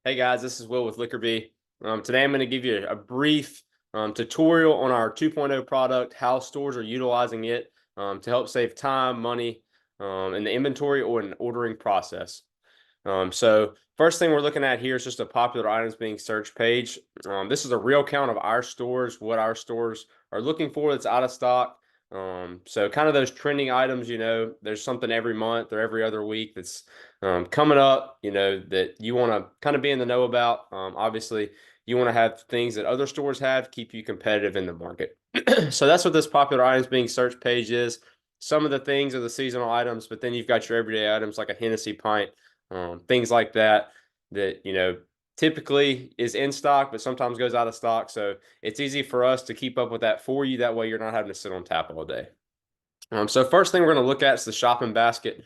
Hey guys, this is Will with LiquorBee. Today I'm going to give you a brief tutorial on our 2.0 product, how stores are utilizing it to help save time, money in the inventory or in the ordering process. So first thing we're looking at here is just a popular items being searched page. This is a real count of our stores, what our stores are looking for that's out of stock. So kind of those trending items, there's something every month or every other week that's coming up, that you want to kind of be in the know about. Obviously, you want to have things that other stores have, keep you competitive in the market. So that's what this popular items being searched page is. Some of the things are the seasonal items, but then you've got your everyday items like a Hennessy pint, things like that, typically is in stock, but sometimes goes out of stock. So it's easy for us to keep up with that for you. That way you're not having to sit on tap all day. So first thing we're going to look at is the shopping basket.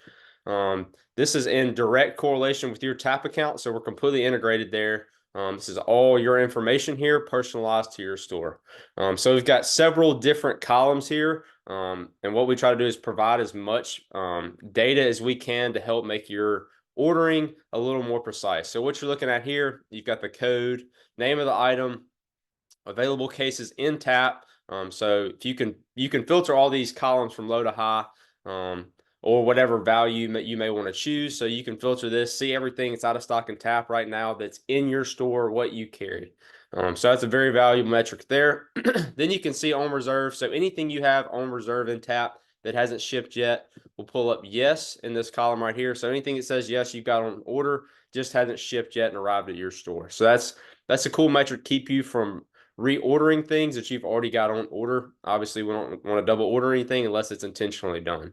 This is in direct correlation with your tap account. So we're completely integrated there. This is all your information here, personalized to your store. So we've got several different columns here. And what we try to do is provide as much data as we can to help make your ordering a little more precise. So what you're looking at here, you've got the code, name of the item, available cases in tap. So if you can filter all these columns from low to high, or whatever value you may want to choose. So you can filter this, see everything that's out of stock in tap right now that's in your store, what you carry. So that's a very valuable metric there. Then you can see on reserve. So anything you have on reserve in tap that hasn't shipped yet will pull up yes in this column right here. So anything that says yes, you've got on order, just hasn't shipped yet and arrived at your store. So that's a cool metric to keep you from reordering things that you've already got on order. Obviously, we don't want to double order anything unless it's intentionally done.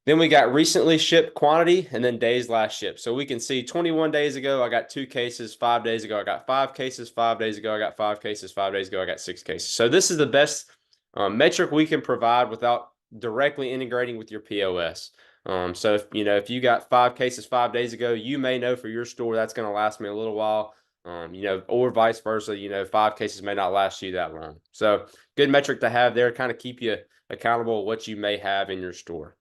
Then we got recently shipped quantity and then days last shipped. So we can see 21 days ago, I got 2 cases. 5 days ago, I got 5 cases. 5 days ago, I got 5 cases. 5 days ago, I got 6 cases. So this is the best metric we can provide without directly integrating with your POS. So if you got 5 cases 5 days ago, you may know for your store that's going to last me a little while. Or vice versa, 5 cases may not last you that long. So good metric to have there, kind of keep you accountable what you may have in your store.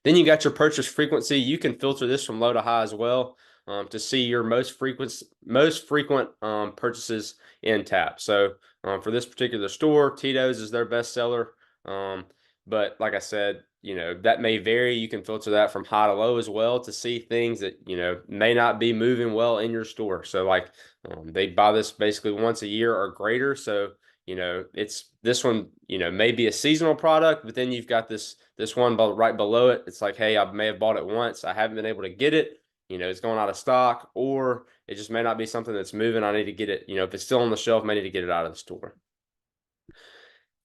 Then you got your purchase frequency. You can filter this from low to high as well to see your most frequent purchases in tap. So for this particular store, Tito's is their best seller. But like I said, that may vary. You can filter that from high to low as well to see things that, may not be moving well in your store. So like they buy this basically once a year or greater. So it's this one, may be a seasonal product, but then you've got this one right below it. It's like, hey, I may have bought it once. I haven't been able to get it. It's going out of stock, or it just may not be something that's moving. I need to get it. If it's still on the shelf, I may need to get it out of the store.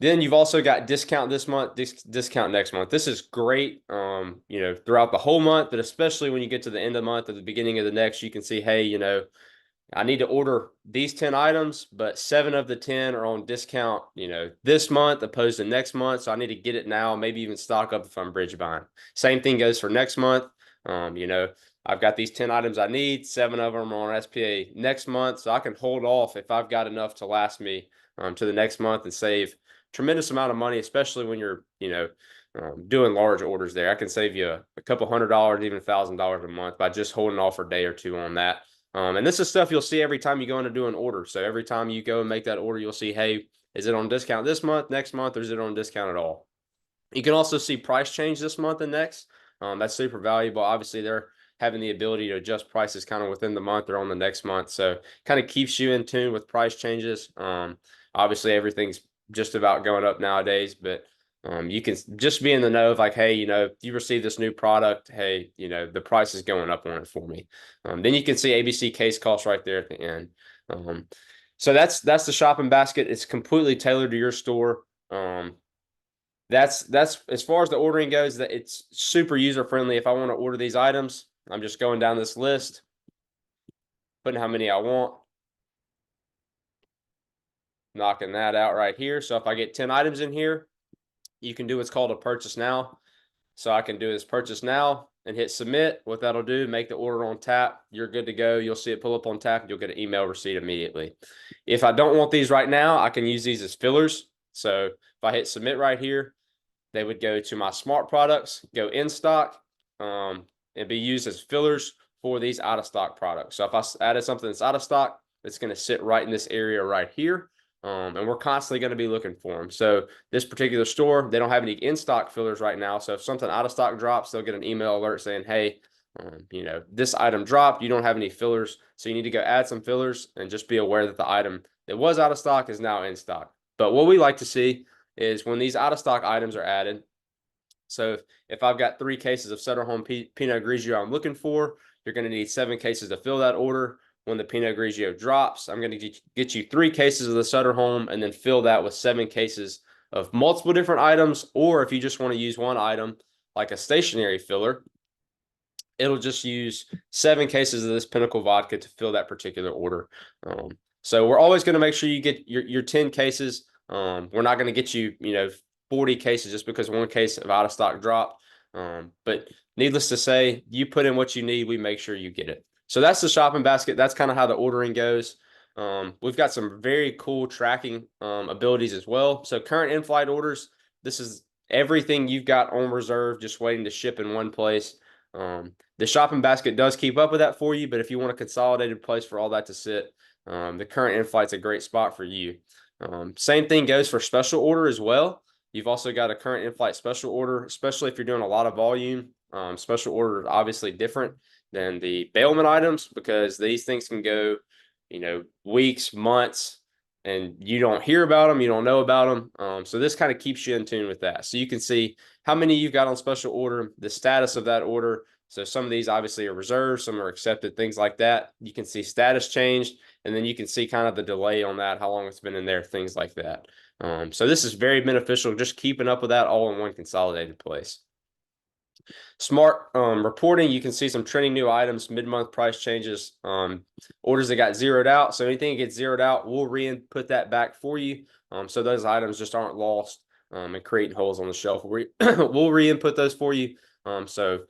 Then you've also got discount this month, discount next month. This is great, throughout the whole month, but especially when you get to the end of the month or the beginning of the next, you can see, hey, I need to order these 10 items, but 7 of the 10 are on discount, this month opposed to next month. So I need to get it now, maybe even stock up if I'm bridge buying. Same thing goes for next month. I've got these 10 items I need, 7 of them are on SPA next month. So I can hold off if I've got enough to last me to the next month and save tremendous amount of money, especially when you're, doing large orders there. I can save you a couple $100, even $1,000 a month by just holding off for a day or two on that. And this is stuff you'll see every time you go in to do an order. So every time you go and make that order, you'll see, hey, is it on discount this month, next month, or is it on discount at all? You can also see price change this month and next. That's super valuable. Obviously, they're having the ability to adjust prices kind of within the month or on the next month. So kind of keeps you in tune with price changes. Obviously, everything's just about going up nowadays, but you can just be in the know of like, hey, if you receive this new product, hey, the price is going up on it for me. Then you can see ABC case costs right there at the end. So that's the shopping basket. It's completely tailored to your store. That's as far as the ordering goes, that it's super user friendly. If I want to order these items, I'm just going down this list, putting how many I want, knocking that out right here. So if I get 10 items in here, you can do what's called a purchase now. So I can do this purchase now and hit submit. What that'll do, make the order on tap. You're good to go. You'll see it pull up on tap and you'll get an email receipt immediately. If I don't want these right now, I can use these as fillers. So if I hit submit right here, they would go to my smart products, go in stock, and be used as fillers for these out of stock products. So if I added something that's out of stock, it's going to sit right in this area right here. And we're constantly going to be looking for them. So this particular store, they don't have any in-stock fillers right now. So if something out of stock drops, they'll get an email alert saying, hey, this item dropped. You don't have any fillers. So you need to go add some fillers and just be aware that the item that was out of stock is now in stock. But what we like to see is when these out of stock items are added. So if I've got 3 cases of Sutter Home Pinot Grigio I'm looking for, you're going to need 7 cases to fill that order. When the Pinot Grigio drops, I'm going to get you 3 cases of the Sutter Home and then fill that with 7 cases of multiple different items. Or if you just want to use one item, like a stationary filler, it'll just use 7 cases of this Pinnacle vodka to fill that particular order. So we're always going to make sure you get your 10 cases. We're not going to get you, 40 cases just because 1 case of out of stock dropped. But needless to say, you put in what you need, we make sure you get it. So that's the shopping basket. That's kind of how the ordering goes. We've got some very cool tracking abilities as well. So current in-flight orders, this is everything you've got on reserve, just waiting to ship in one place. The shopping basket does keep up with that for you, but if you want a consolidated place for all that to sit, the current in-flight's a great spot for you. Same thing goes for special order as well. You've also got a current in-flight special order, especially if you're doing a lot of volume. Special order is obviously different than the bailment items because these things can go, weeks, months, and you don't hear about them, you don't know about them. So this kind of keeps you in tune with that. So you can see how many you've got on special order, the status of that order. So some of these obviously are reserved, some are accepted, things like that. You can see status changed, and then you can see kind of the delay on that, how long it's been in there, things like that. So this is very beneficial, just keeping up with that all in one consolidated place. Smart reporting, you can see some trending new items, mid-month price changes, orders that got zeroed out. So anything that gets zeroed out, we'll re-input that back for you. So those items just aren't lost and creating holes on the shelf. We'll re-input those for you. So,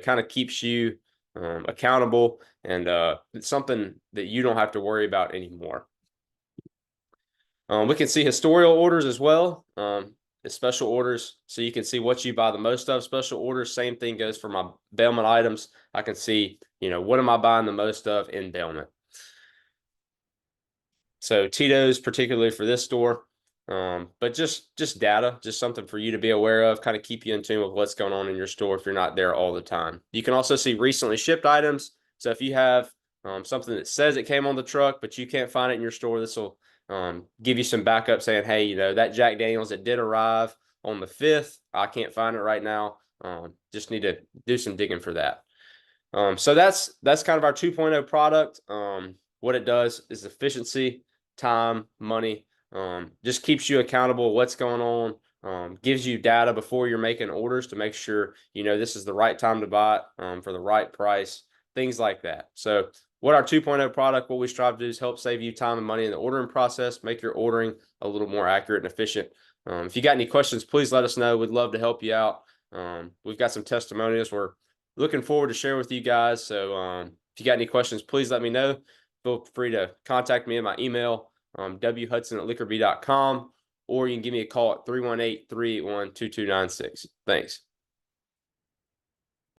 kind of keeps you accountable, and it's something that you don't have to worry about anymore. We can see historical orders as well. The special orders, so you can see what you buy the most of. Special orders, same thing goes for my bailment items. I can see, what am I buying the most of in bailment. So Tito's particularly for this store, but just data, just something for you to be aware of, kind of keep you in tune with what's going on in your store if you're not there all the time. You can also see recently shipped items. So if you have something that says it came on the truck, but you can't find it in your store, this will give you some backup saying, hey, that Jack Daniels that did arrive on the 5th, I can't find it right now. Just need to do some digging for that. So that's kind of our 2.0 product. What it does is efficiency, time, money, just keeps you accountable what's going on, gives you data before you're making orders to make sure this is the right time to buy it for the right price, things like that. So what our 2.0 product, what we strive to do is help save you time and money in the ordering process, make your ordering a little more accurate and efficient. If you got any questions, please let us know. We'd love to help you out. We've got some testimonials we're looking forward to share with you guys. So if you got any questions, please let me know. Feel free to contact me at my email, whudson@liquorbee.com, or you can give me a call at 318-381-2296. Thanks.